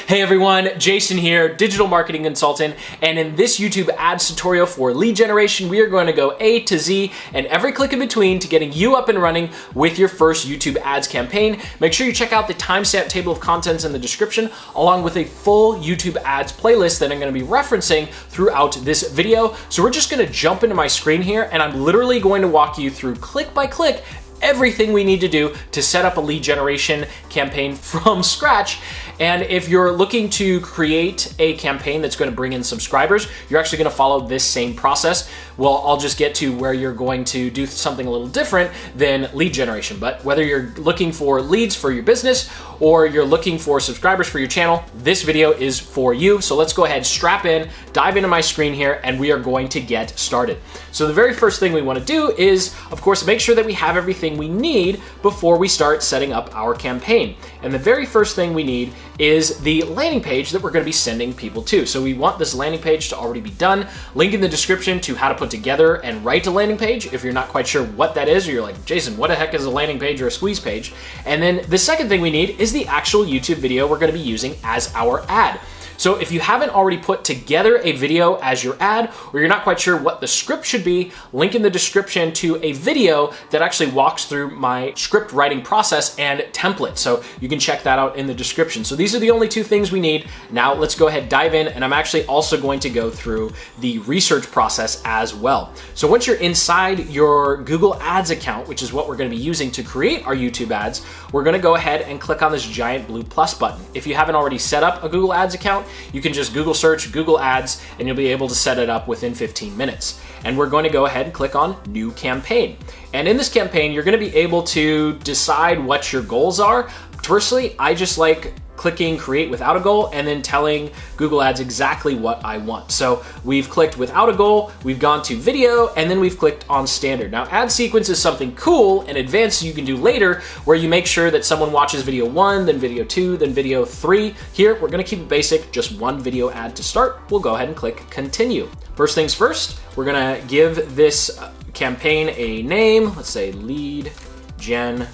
Hey everyone, Jason here, digital marketing consultant, and in this YouTube ads tutorial for lead generation, we are going to go A to Z and every click in between to getting you up and running with your first YouTube ads campaign. Make sure you check out the timestamp table of contents in the description, along with a full YouTube ads playlist that I'm going to be referencing throughout this video. So we're just going to jump into my screen here, and I'm literally going to walk you through click by click everything we need to do to set up a lead generation campaign from scratch. And if you're looking to create a campaign that's going to bring in subscribers, you're actually going to follow this same process. Well, I'll just get to where you're going to do something a little different than lead generation. But whether you're looking for leads for your business or you're looking for subscribers for your channel, this video is for you. So let's go ahead, strap in, dive into my screen here, and we are going to get started. So the very first thing we want to do is, of course, make sure that we have everything we need before we start setting up our campaign. And the very first thing we need is the landing page that we're going to be sending people to. So we want this landing page to already be done. Link in the description to how to put together and write a landing page if you're not quite sure what that is, or you're like, Jason, what the heck is a landing page or a squeeze page? And then the second thing we need is the actual YouTube video we're going to be using as our ad. So if you haven't already put together a video as your ad, or you're not quite sure what the script should be, link in the description to a video that actually walks through my script writing process and template. So you can check that out in the description. So these are the only two things we need. Now let's go ahead, dive in, and I'm actually also going to go through the research process as well. So once you're inside your Google Ads account, which is what we're going to be using to create our YouTube ads, we're going to go ahead and click on this giant blue plus button. If you haven't already set up a Google Ads account, you can just Google search Google Ads and you'll be able to set it up within 15 minutes. And we're going to go ahead and click on New Campaign. And in this campaign, you're going to be able to decide what your goals are. Personally, I just like clicking create without a goal and then telling Google Ads exactly what I want. So we've clicked without a goal, we've gone to video, and then we've clicked on standard. Now ad sequence is something cool and advanced you can do later, where you make sure that someone watches video 1, then video 2, then video 3. Here, we're gonna keep it basic, just one video ad to start. We'll go ahead and click continue. First things first, we're gonna give this campaign a name. Let's say lead gen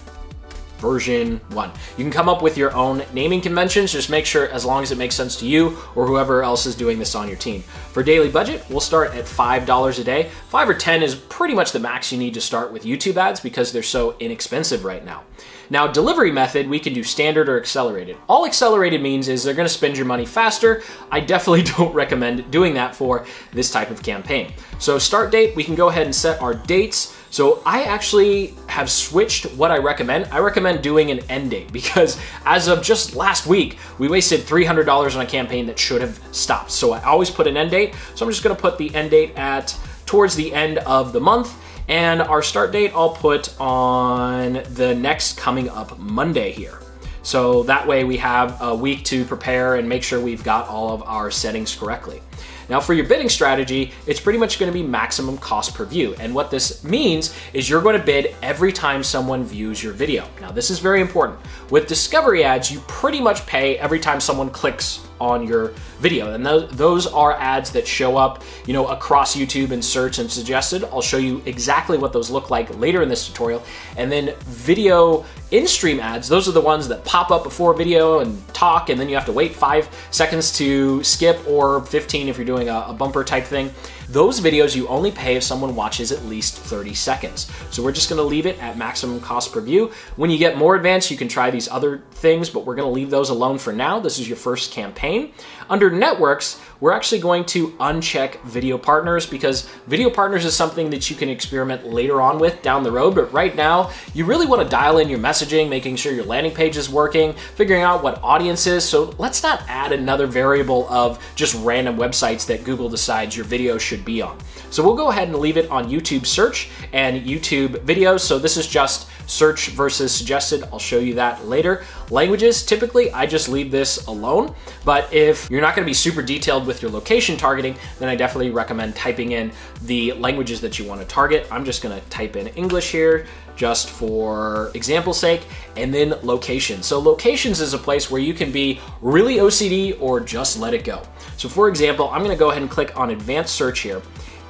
version 1. You can come up with your own naming conventions. Just make sure, as long as it makes sense to you or whoever else is doing this on your team. For daily budget, we'll start at $5 a day. 5 or 10 is pretty much the max you need to start with YouTube ads because they're so inexpensive right now. Now, delivery method, we can do standard or accelerated. All accelerated means is they're going to spend your money faster. I definitely don't recommend doing that for this type of campaign. So start date, we can go ahead and set our dates. So I actually have switched what I recommend. I recommend doing an end date because as of just last week, we wasted $300 on a campaign that should have stopped. So I always put an end date. So I'm just going to put the end date at towards the end of the month. And our start date, I'll put on the next coming up Monday here. So that way we have a week to prepare and make sure we've got all of our settings correctly. Now for your bidding strategy, it's pretty much going to be maximum cost per view. And what this means is you're going to bid every time someone views your video. Now this is very important. With discovery ads, you pretty much pay every time someone clicks on your video. And those are ads that show up, across YouTube in search and suggested. I'll show you exactly what those look like later in this tutorial. And then video in-stream ads, those are the ones that pop up before video and talk, and then you have to wait 5 seconds to skip, or 15 if you're doing a bumper type thing. Those videos you only pay if someone watches at least 30 seconds. So we're just gonna leave it at maximum cost per view. When you get more advanced, you can try these other things, but we're gonna leave those alone for now. This is your first campaign. Under networks, we're actually going to uncheck video partners because video partners is something that you can experiment later on with down the road. But right now, you really want to dial in your messaging, making sure your landing page is working, figuring out what audience is. So let's not add another variable of just random websites that Google decides your video should be on. So we'll go ahead and leave it on YouTube search and YouTube videos. So this is just search versus suggested. I'll show you that later. Languages, typically I just leave this alone, but if you're not going to be super detailed with your location targeting, then I definitely recommend typing in the languages that you want to target. I'm just going to type in English here just for example's sake, and then location. So locations is a place where you can be really OCD or just let it go. So for example, I'm going to go ahead and click on advanced search here.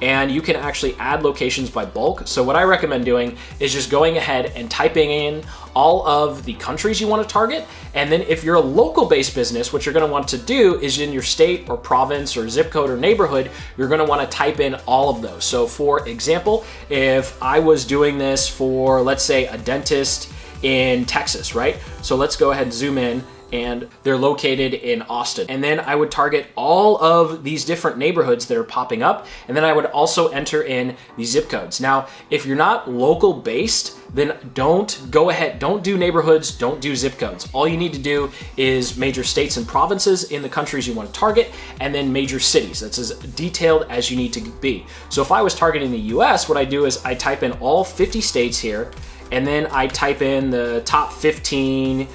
and you can actually add locations by bulk. So what I recommend doing is just going ahead and typing in all of the countries you want to target. And then if you're a local based business, what you're going to want to do is in your state or province or zip code or neighborhood, you're going to want to type in all of those. So for example, if I was doing this for, let's say, a dentist in Texas, right? So let's go ahead and zoom in, and they're located in Austin. And then I would target all of these different neighborhoods that are popping up. And then I would also enter in the zip codes. Now, if you're not local based, then don't do neighborhoods, don't do zip codes. All you need to do is major states and provinces in the countries you want to target, and then major cities. That's as detailed as you need to be. So if I was targeting the US, what I do is I type in all 50 states here, and then I type in the top 15,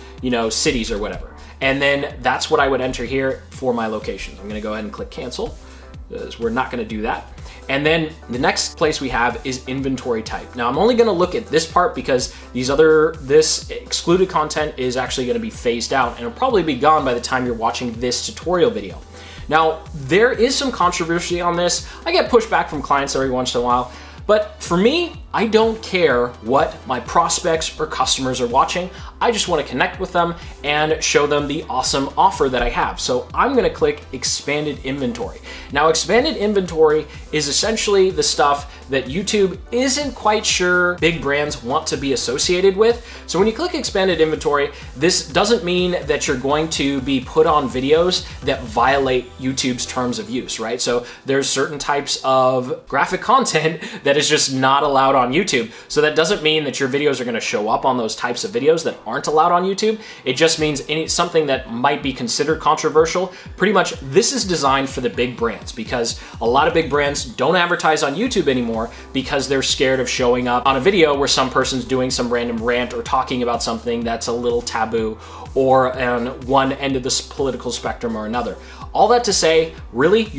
cities or whatever. And then that's what I would enter here for my locations. I'm gonna go ahead and click cancel, because we're not gonna do that. And then the next place we have is inventory type. Now I'm only gonna look at this part because this excluded content is actually gonna be phased out, and it'll probably be gone by the time you're watching this tutorial video. Now, there is some controversy on this. I get pushback from clients every once in a while, but for me, I don't care what my prospects or customers are watching. I just want to connect with them and show them the awesome offer that I have. So I'm going to click expanded inventory. Now, expanded inventory is essentially the stuff that YouTube isn't quite sure big brands want to be associated with. So when you click expanded inventory, this doesn't mean that you're going to be put on videos that violate YouTube's terms of use, right? So there's certain types of graphic content that is just not allowed on YouTube. So that doesn't mean that your videos are going to show up on those types of videos that aren't allowed on YouTube. It just means something that might be considered controversial. Pretty much this is designed for the big brands, because a lot of big brands don't advertise on YouTube anymore because they're scared of showing up on a video where some person's doing some random rant or talking about something that's a little taboo, or on one end of the political spectrum or another. All that to say, really,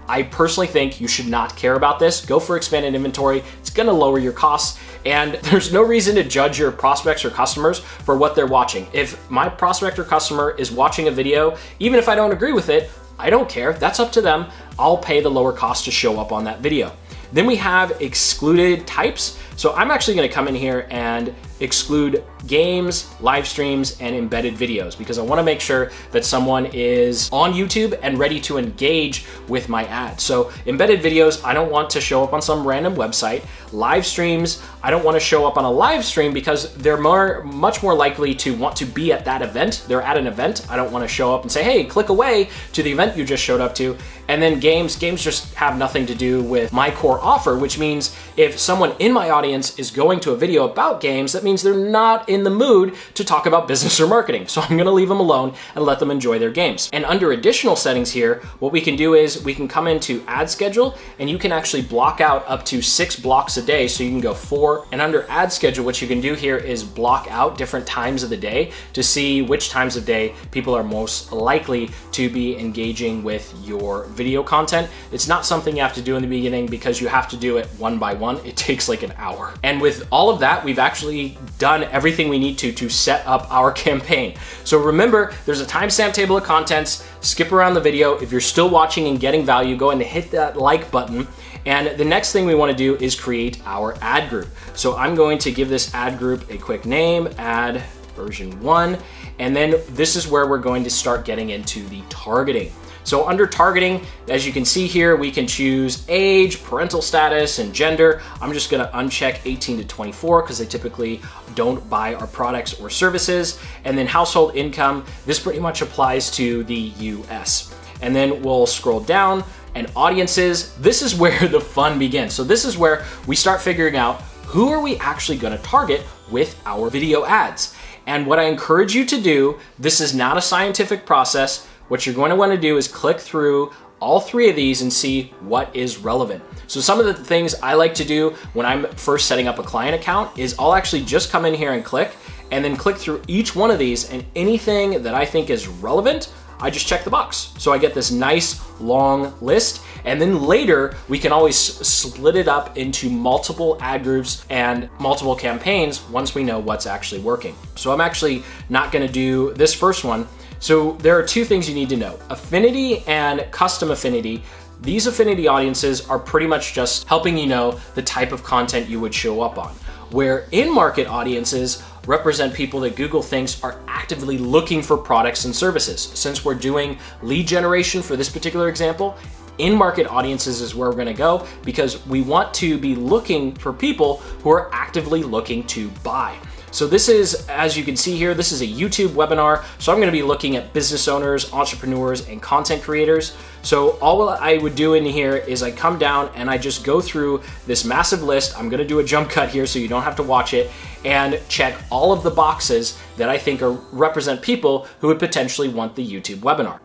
I personally think you should not care about this. Go for expanded inventory. It's gonna lower your costs, and there's no reason to judge your prospects or customers for what they're watching. If my prospect or customer is watching a video, even if I don't agree with it, I don't care. That's up to them. I'll pay the lower cost to show up on that video. Then we have excluded types. So I'm actually gonna come in here and exclude games, live streams, and embedded videos, because I wanna make sure that someone is on YouTube and ready to engage with my ad. So embedded videos, I don't want to show up on some random website. Live streams, I don't wanna show up on a live stream because they're much more likely to want to be at that event. They're at an event. I don't wanna show up and say, hey, click away to the event you just showed up to. And then games just have nothing to do with my core offer, which means if someone in my audience is going to a video about games, that means they're not in the mood to talk about business or marketing. So I'm gonna leave them alone and let them enjoy their games. And under additional settings here, what we can do is we can come into ad schedule, and you can actually block out up to 6 blocks a day. So you can go 4. And under ad schedule, what you can do here is block out different times of the day to see which times of day people are most likely to be engaging with your video content. It's not something you have to do in the beginning because you have to do it one by one. It takes like an hour. And with all of that, we've actually done everything we need to set up our campaign. So remember, there's a timestamp table of contents. Skip around the video. If you're still watching and getting value, go ahead and hit that like button. And the next thing we want to do is create our ad group. So I'm going to give this ad group a quick name, ad version 1. And then this is where we're going to start getting into the targeting. So under targeting, as you can see here, we can choose age, parental status, and gender. I'm just gonna uncheck 18 to 24 because they typically don't buy our products or services. And then household income, this pretty much applies to the US. And then we'll scroll down, and audiences, this is where the fun begins. So this is where we start figuring out who are we actually gonna target with our video ads. And what I encourage you to do, this is not a scientific process. What you're going to want to do is click through all 3 of these and see what is relevant. So some of the things I like to do when I'm first setting up a client account is I'll actually just come in here and click through each one of these, and anything that I think is relevant, I just check the box. So I get this nice long list, and then later we can always split it up into multiple ad groups and multiple campaigns once we know what's actually working. So I'm actually not gonna do this first one. So there are 2 things you need to know. Affinity and custom affinity. these affinity audiences are pretty much just helping you know the type of content you would show up on. Where in-market audiences represent people that Google thinks are actively looking for products and services. Since we're doing lead generation for this particular example, in-market audiences is where we're gonna go because we want to be looking for people who are actively looking to buy. So this is, as you can see here, this is a YouTube webinar. So I'm gonna be looking at business owners, entrepreneurs, and content creators. So all I would do in here is I come down and I just go through this massive list. I'm gonna do a jump cut here so you don't have to watch it, and check all of the boxes that I think represent people who would potentially want the YouTube webinar.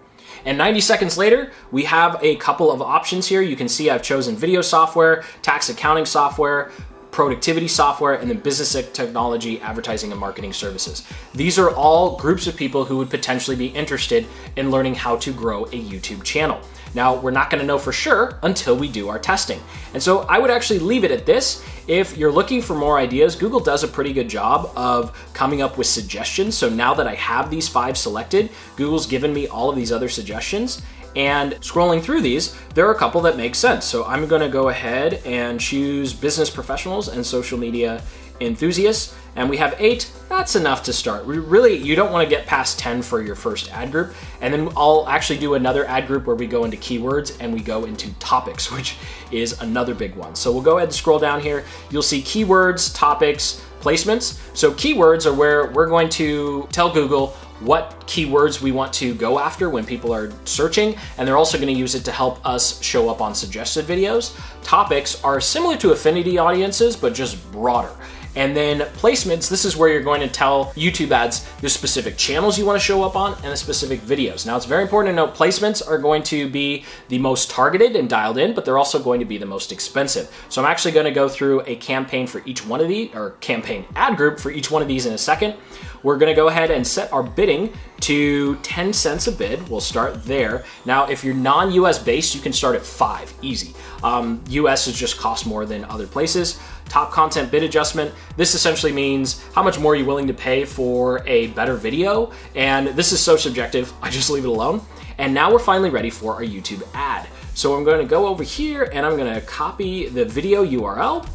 And 90 seconds later, we have a couple of options here. You can see I've chosen video software, tax accounting software, productivity software, and then business technology, advertising, and marketing services. These are all groups of people who would potentially be interested in learning how to grow a YouTube channel. Now, we're not gonna know for sure until we do our testing. And so I would actually leave it at this. If you're looking for more ideas, Google does a pretty good job of coming up with suggestions. So now that I have these 5 selected, Google's given me all of these other suggestions. And scrolling through these, there are a couple that make sense. So I'm gonna go ahead and choose business professionals and social media enthusiasts. And we have 8, that's enough to start. You don't wanna get past 10 for your first ad group. And then I'll actually do another ad group where we go into keywords and we go into topics, which is another big one. So we'll go ahead and scroll down here. You'll see keywords, topics, placements. So keywords are where we're going to tell Google what keywords we want to go after when people are searching, and they're also going to use it to help us show up on suggested videos. Topics are similar to affinity audiences, but just broader. And then placements, this is where you're going to tell YouTube ads the specific channels you want to show up on and the specific videos. Now, it's very important to note placements are going to be the most targeted and dialed in, but they're also going to be the most expensive. So I'm actually going to go through a campaign for each one of these, or campaign ad group for each one of these in a second. We're going to go ahead and set our bidding to 10 cents a bid. We'll start there. Now, if you're non-US based, you can start at 5, easy. US is just cost more than other places. Top content bid adjustment. This essentially means how much more are you willing to pay for a better video? And this is so subjective, I just leave it alone. And now we're finally ready for our YouTube ad. So I'm going to go over here and I'm going to copy the video URL,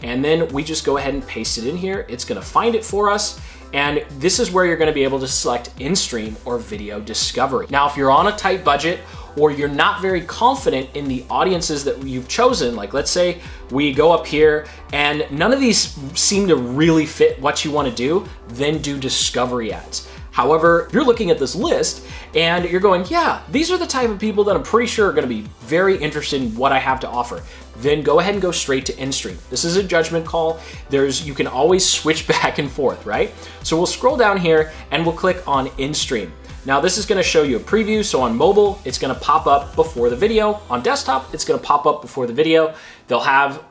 and then we just go ahead and paste it in here. It's going to find it for us. And this is where you're going to be able to select in-stream or video discovery. Now, if you're on a tight budget or you're not very confident in the audiences that you've chosen, like let's say we go up here and none of these seem to really fit what you want to do, then do discovery ads. However, you're looking at this list and you're going, yeah, these are the type of people that I'm pretty sure are going to be very interested in what I have to offer. Then go ahead and go straight to in-stream. This is a judgment call. You can always switch back and forth, right? So we'll scroll down here and we'll click on in-stream. Now this is gonna show you a preview. So on mobile, it's gonna pop up before the video. On desktop, it's gonna pop up before the video. They'll have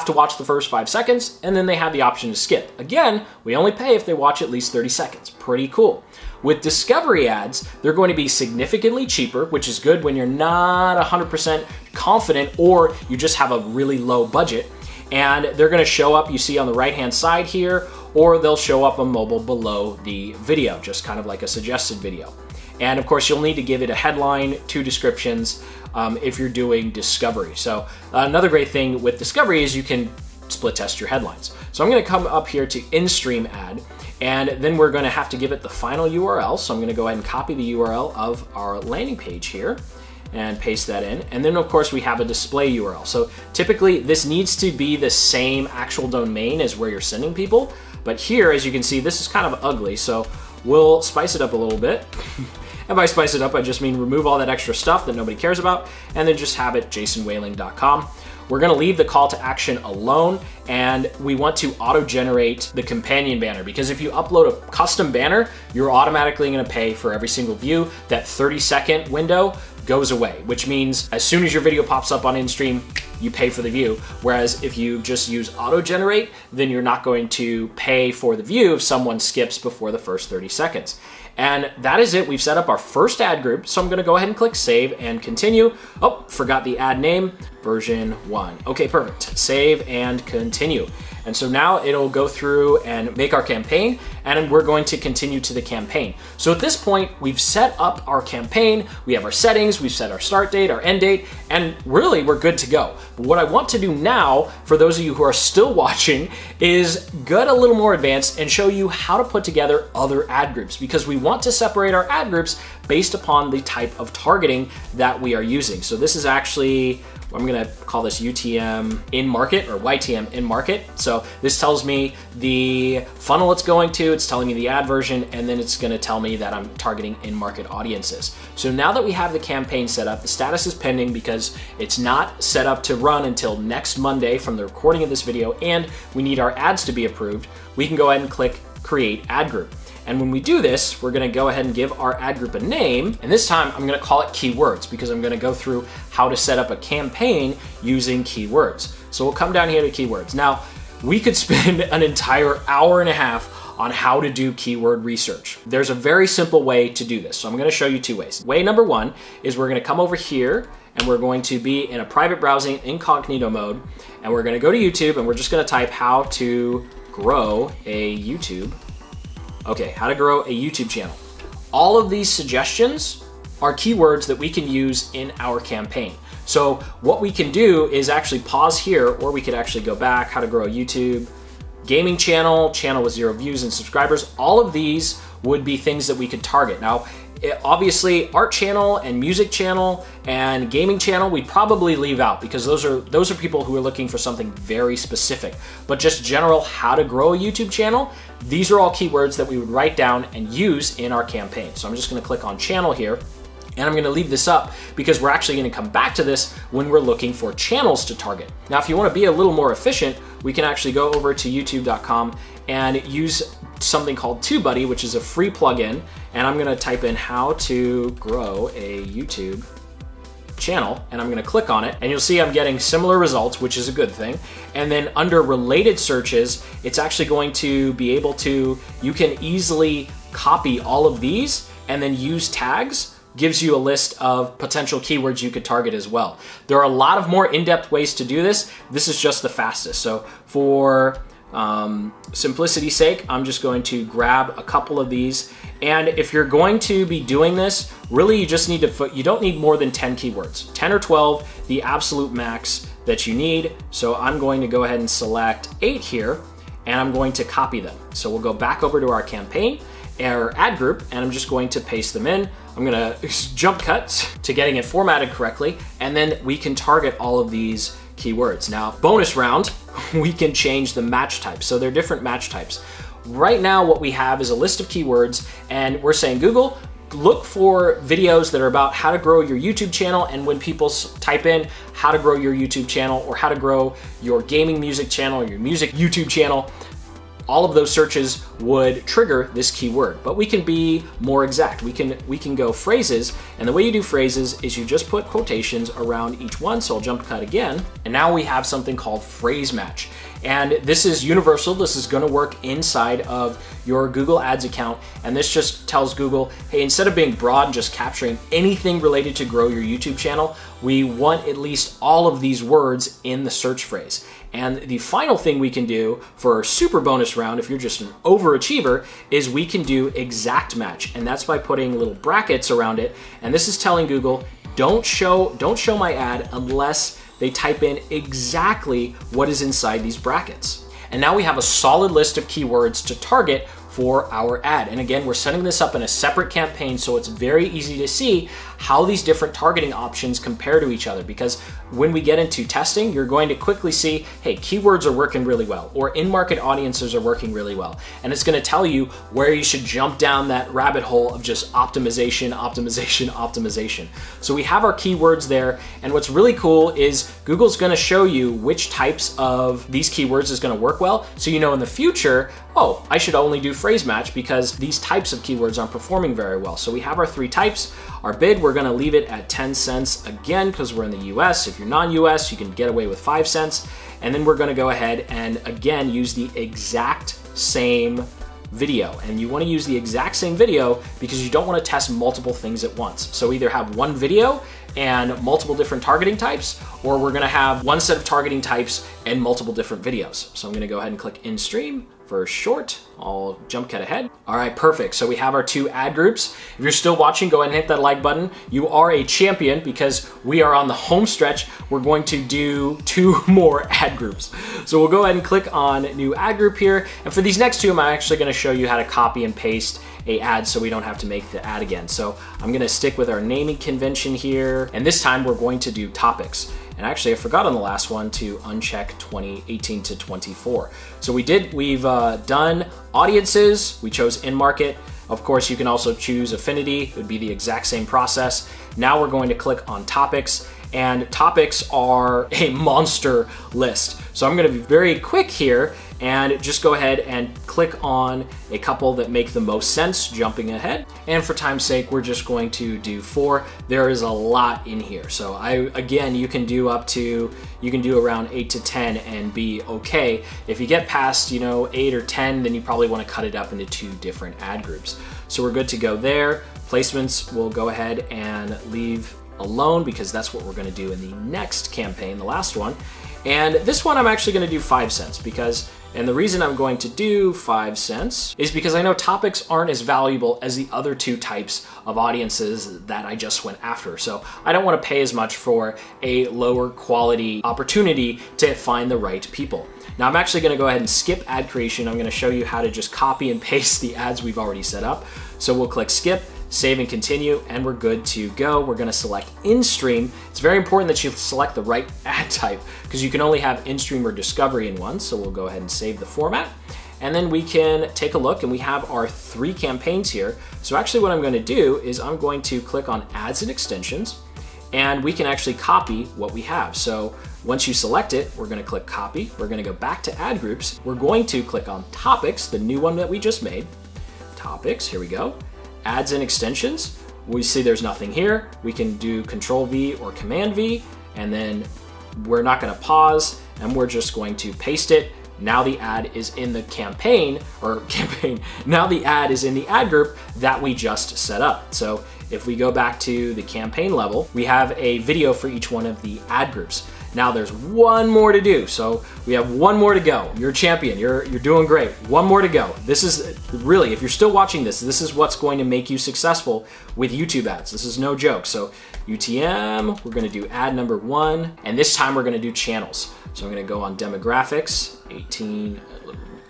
to watch the first 5 seconds, and then they have the option to skip. Again, we only pay if they watch at least 30 seconds. Pretty cool. With discovery ads, they're going to be significantly cheaper, which is good when you're not 100% confident or you just have a really low budget. And they're gonna show up, you see on the right-hand side here, or they'll show up on mobile below the video, just kind of like a suggested video. And of course, you'll need to give it a headline, 2 descriptions if you're doing discovery. So another great thing with discovery is you can split test your headlines. So I'm gonna come up here to in-stream ad, and then we're gonna have to give it the final URL. So I'm gonna go ahead and copy the URL of our landing page here and paste that in. And then of course we have a display URL. So typically this needs to be the same actual domain as where you're sending people. But here, as you can see, this is kind of ugly. So we'll spice it up a little bit. And by spice it up, I just mean remove all that extra stuff that nobody cares about, and then just have it jasonwhaling.com. We're gonna leave the call to action alone, and we want to auto-generate the companion banner, because if you upload a custom banner, you're automatically gonna pay for every single view. That 30-second window goes away, which means as soon as your video pops up on in-stream, you pay for the view. Whereas if you just use auto-generate, then you're not going to pay for the view if someone skips before the first 30 seconds. And that is it. We've set up our first ad group. So I'm gonna go ahead and click save and continue. Oh, forgot the ad name, version 1. Okay, perfect. Save and continue. And so now it'll go through and make our campaign, and we're going to continue to the campaign. So at this point, we've set up our campaign, we have our settings, we've set our start date, our end date, and really we're good to go. But what I want to do now, for those of you who are still watching, is get a little more advanced and show you how to put together other ad groups, because we want to separate our ad groups based upon the type of targeting that we are using. So this is actually, I'm gonna call this UTM in market, or YTM in market. So this tells me the funnel it's going to, it's telling me the ad version, and then it's gonna tell me that I'm targeting in market audiences. So now that we have the campaign set up, the status is pending because it's not set up to run until next Monday from the recording of this video, and we need our ads to be approved. We can go ahead and click create ad group. And when we do this, we're gonna go ahead and give our ad group a name. And this time I'm gonna call it keywords, because I'm gonna go through how to set up a campaign using keywords. So we'll come down here to keywords. Now, we could spend an entire hour and a half on how to do keyword research. There's a very simple way to do this. So I'm gonna show you 2 ways. Way number 1 is we're gonna come over here and we're going to be in a private browsing incognito mode. And we're gonna go to YouTube and we're just gonna type how to grow a YouTube. Okay, how to grow a YouTube channel. All of these suggestions are keywords that we can use in our campaign. So what we can do is actually pause here, or we could actually go back, how to grow a YouTube, gaming channel, channel with 0 views and subscribers. All of these would be things that we could target. Now, obviously art channel and music channel and gaming channel, we'd probably leave out, because those are people who are looking for something very specific. But just general how to grow a YouTube channel, these are all keywords that we would write down and use in our campaign. So I'm just gonna click on channel here, and I'm gonna leave this up because we're actually gonna come back to this when we're looking for channels to target. Now, if you wanna be a little more efficient, we can actually go over to youtube.com and use something called TubeBuddy, which is a free plugin. And I'm gonna type in how to grow a YouTube channel, and I'm gonna click on it, and you'll see I'm getting similar results, which is a good thing. And then under related searches, it's actually going to be able to, you can easily copy all of these and then use tags, gives you a list of potential keywords you could target as well. There are a lot of more in-depth ways to do this. This is just the fastest. So for simplicity's sake, I'm just going to grab a couple of these. And if you're going to be doing this, really you just need to, you don't need more than 10 keywords. 10 or 12, the absolute max that you need. So I'm going to go ahead and select 8 here, and I'm going to copy them. So we'll go back over to our campaign, our ad group, and I'm just going to paste them in. I'm gonna jump cut to getting it formatted correctly, and then we can target all of these keywords. Now, bonus round, we can change the match types. So they're different match types. Right now, what we have is a list of keywords, and we're saying, Google, look for videos that are about how to grow your YouTube channel. And when people type in how to grow your YouTube channel, or how to grow your gaming music channel, or your music YouTube channel, all of those searches would trigger this keyword. But we can be more exact. We can go phrases, and the way you do phrases is you just put quotations around each one. So I'll jump cut again, and now we have something called phrase match. And this is universal. This is gonna work inside of your Google Ads account. And this just tells Google, hey, instead of being broad and just capturing anything related to grow your YouTube channel, we want at least all of these words in the search phrase. And the final thing we can do for a super bonus round, if you're just an overachiever, is we can do exact match. And that's by putting little brackets around it. And this is telling Google, don't show my ad unless they type in exactly what is inside these brackets. And now we have a solid list of keywords to target for our ad. And again, we're setting this up in a separate campaign, so it's very easy to see how these different targeting options compare to each other, because when we get into testing, you're going to quickly see, hey, keywords are working really well, or in-market audiences are working really well. And it's gonna tell you where you should jump down that rabbit hole of just optimization, optimization, optimization. So we have our keywords there, and what's really cool is Google's gonna show you which types of these keywords is gonna work well, so you know in the future, oh, I should only do phrase match because these types of keywords aren't performing very well. So we have our 3 types. Our bid, we're gonna leave it at 10 cents again, because we're in the US. If you're non-US, you can get away with 5 cents. And then we're gonna go ahead and again use the exact same video, and you want to use the exact same video because you don't want to test multiple things at once. So either have one video and multiple different targeting types, or we're going to have one set of targeting types and multiple different videos. So I'm going to go ahead and click in stream for short. I'll jump cut ahead. All right, perfect. So we have our 2 ad groups. If you're still watching, go ahead and hit that like button. You are a champion because we are on the home stretch. We're going to do 2 more ad groups. So we'll go ahead and click on new ad group here. And for these next 2, I'm actually going to show you how to copy and paste a ad so we don't have to make the ad again. So I'm going to stick with our naming convention here. And this time we're going to do topics. And actually, I forgot on the last one to uncheck 2018 to 24. So we've done audiences. We chose in-market. Of course, you can also choose affinity. It would be the exact same process. Now we're going to click on topics, and topics are a monster list. So I'm going to be very quick here and just go ahead and click on a couple that make the most sense, jumping ahead. And for time's sake, we're just going to do 4. There is a lot in here. So again, you can do around 8 to 10 and be okay. If you get past, 8 or 10, then you probably want to cut it up into 2 different ad groups. So we're good to go there. Placements, we'll go ahead and leave alone because that's what we're going to do in the next campaign, the last one. And this one I'm actually going to do 5 cents and the reason I'm going to do 5 cents is because I know topics aren't as valuable as the other 2 types of audiences that I just went after. So I don't want to pay as much for a lower quality opportunity to find the right people. Now I'm actually going to go ahead and skip ad creation. I'm going to show you how to just copy and paste the ads we've already set up. So we'll click skip, save and continue, and we're good to go. We're going to select in-stream. It's very important that you select the right ad type because you can only have in-stream or discovery in one. So we'll go ahead and save the format. And then we can take a look, and we have our 3 campaigns here. So actually what I'm going to do is I'm going to click on ads and extensions, and we can actually copy what we have. So once you select it, we're going to click copy. We're going to go back to ad groups. We're going to click on topics, the new one that we just made. Topics, here we go. Ads and extensions. We see there's nothing here. We can do Control V or Command V, and then we're not going to pause, and we're just going to paste it. Now the ad is in the now the ad is in the ad group that we just set up. So if we go back to the campaign level, we have a video for each one of the ad groups. Now there's one more to do. So we have one more to go. You're a champion. You're doing great. One more to go. This is really, if you're still watching this is what's going to make you successful with YouTube ads. This is no joke. So UTM, we're going to do ad number 1, and this time we're going to do channels. So I'm going to go on demographics, 18,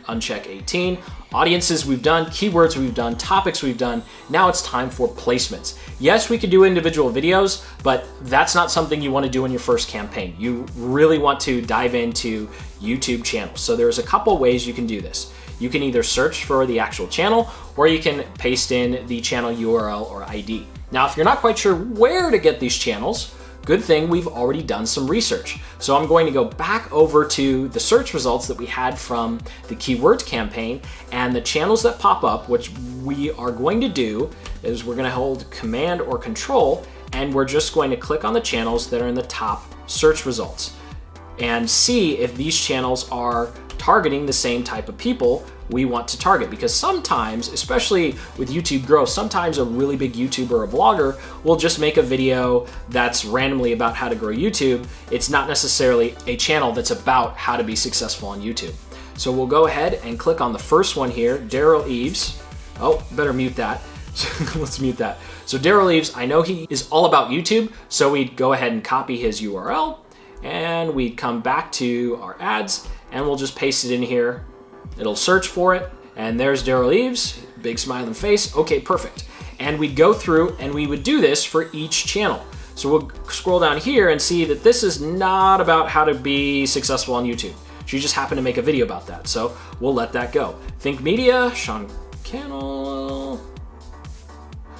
uncheck 18. Audiences we've done, keywords we've done, topics we've done. Now it's time for placements. Yes, we could do individual videos, but that's not something you want to do in your first campaign. You really want to dive into YouTube channels. So there's a couple ways you can do this. You can either search for the actual channel, or you can paste in the channel URL or ID. Now, if you're not quite sure where to get these channels, good thing we've already done some research. So I'm going to go back over to the search results that we had from the keywords campaign, and the channels that pop up, which we are going to do is we're going to hold Command or Control, and we're just going to click on the channels that are in the top search results and see if these channels are targeting the same type of people we want to target. Because sometimes, especially with YouTube growth, sometimes a really big YouTuber or vlogger will just make a video that's randomly about how to grow YouTube. It's not necessarily a channel that's about how to be successful on YouTube. So we'll go ahead and click on the first one here, Daryl Eves. Oh, better mute that. Let's mute that. So Daryl Eves, I know he is all about YouTube, so we'd go ahead and copy his URL, and we'd come back to our ads, and we'll just paste it in here. It'll search for it, and there's Daryl Eves, big smiling face. Okay, perfect. And we'd go through and we would do this for each channel. So we'll scroll down here and see that this is not about how to be successful on YouTube. She just happened to make a video about that, so we'll let that go. Think Media, Sean Cannell.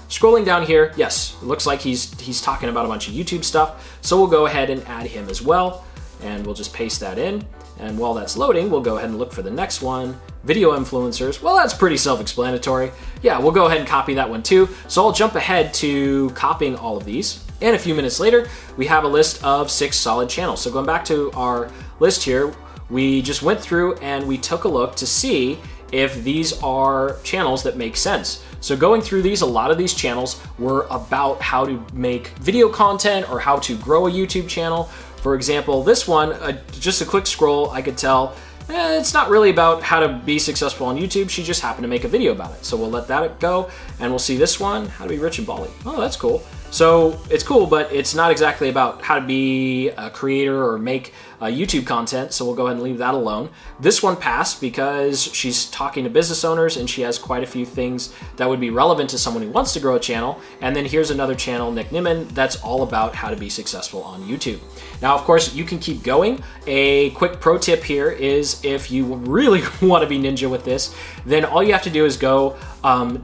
Scrolling down here, yes, it looks like he's talking about a bunch of YouTube stuff, so we'll go ahead and add him as well, and we'll just paste that in. And while that's loading, we'll go ahead and look for the next one, video influencers. Well, that's pretty self-explanatory. Yeah, we'll go ahead and copy that one too. So I'll jump ahead to copying all of these. And a few minutes later, we have a list of 6 solid channels. So going back to our list here, we just went through and we took a look to see if these are channels that make sense. So going through these, a lot of these channels were about how to make video content or how to grow a YouTube channel. For example, this one, just a quick scroll, I could tell it's not really about how to be successful on YouTube. She just happened to make a video about it. So we'll let that go, and we'll see this one, how to be rich in Bali. Oh, that's cool. So it's cool, but it's not exactly about how to be a creator or make YouTube content, so we'll go ahead and leave that alone. This one passed because she's talking to business owners and she has quite a few things that would be relevant to someone who wants to grow a channel. And then here's another channel, Nick Nimmin, that's all about how to be successful on YouTube. Now, of course, you can keep going. A quick pro tip here is if you really want to be ninja with this, then all you have to do is go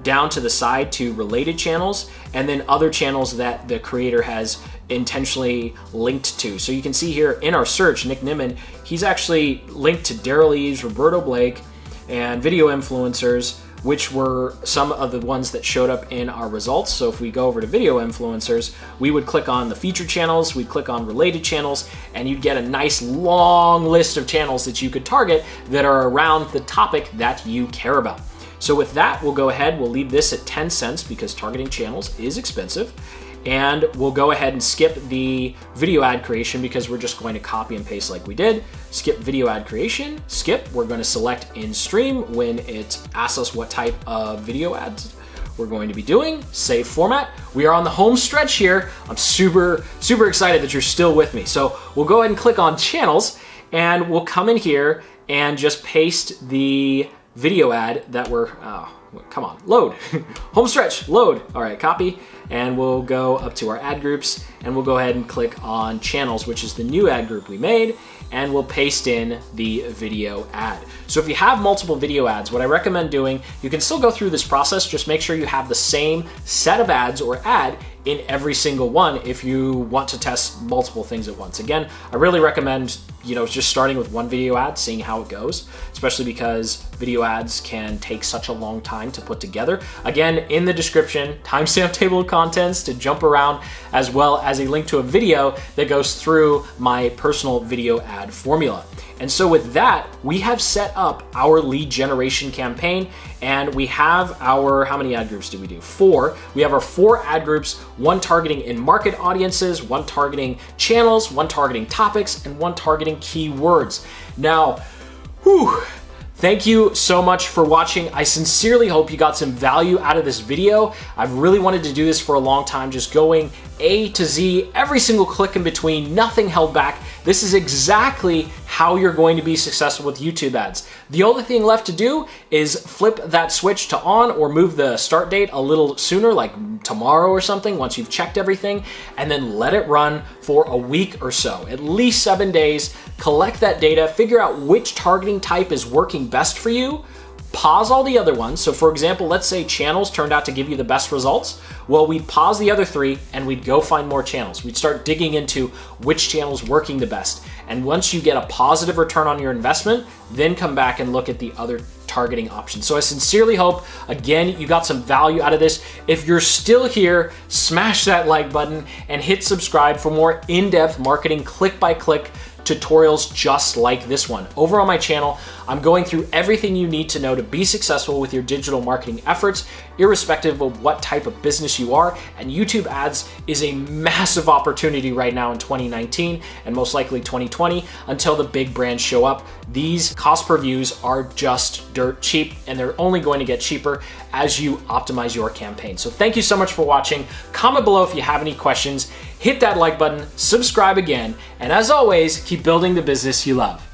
down to the side to related channels and then other channels that the creator has intentionally linked to. So you can see here in our search, Nick Nimmin, he's actually linked to Daryl Eves, Roberto Blake, and video influencers, which were some of the ones that showed up in our results. So if we go over to video influencers, we would click on the featured channels, we'd click on related channels, and you'd get a nice long list of channels that you could target that are around the topic that you care about. So with that, we'll go ahead, we'll leave this at 10 cents because targeting channels is expensive. And we'll go ahead and skip the video ad creation because we're just going to copy and paste like we did. Skip video ad creation, skip. We're going to select in stream when it asks us what type of video ads we're going to be doing. Save format. We are on the home stretch here. I'm super excited that you're still with me. So we'll go ahead and click on channels and we'll come in here and just paste the video ad that we're, come on, load. Home stretch, load. All right, copy. And we'll go up to our ad groups and we'll go ahead and click on channels, which is the new ad group we made, and we'll paste in the video ad. So if you have multiple video ads, what I recommend doing, you can still go through this process, just make sure you have the same set of ads or ad in every single one if you want to test multiple things at once. Again, I really recommend, just starting with one video ad, seeing how it goes, especially because video ads can take such a long time to put together. Again, in the description, timestamp table of contents to jump around, as well as a link to a video that goes through my personal video ad formula. And so with that, we have set up our lead generation campaign, and we have our, how many ad groups did we do? 4. We have our 4 ad groups, one targeting in-market audiences, one targeting channels, one targeting topics, and one targeting keywords. Now, thank you so much for watching. I sincerely hope you got some value out of this video. I've really wanted to do this for a long time, just going A to Z, every single click in between, nothing held back. This is exactly how you're going to be successful with YouTube ads. The only thing left to do is flip that switch to on or move the start date a little sooner, like tomorrow or something, once you've checked everything, and then let it run for a week or so, at least 7 days. Collect that data, figure out which targeting type is working best for you, pause all the other ones. So for example, let's say channels turned out to give you the best results. Well, we'd pause the other 3 and we'd go find more channels. We'd start digging into which channel's working the best. And once you get a positive return on your investment, then come back and look at the other targeting options. So I sincerely hope, again, you got some value out of this. If you're still here, smash that like button and hit subscribe for more in-depth marketing click-by-click tutorials just like this one. Over on my channel, I'm going through everything you need to know to be successful with your digital marketing efforts, irrespective of what type of business you are. And YouTube ads is a massive opportunity right now in 2019 and most likely 2020 until the big brands show up. These cost per views are just dirt cheap, and they're only going to get cheaper as you optimize your campaign. So thank you so much for watching. Comment below if you have any questions. Hit that like button, subscribe again, and as always, keep building the business you love.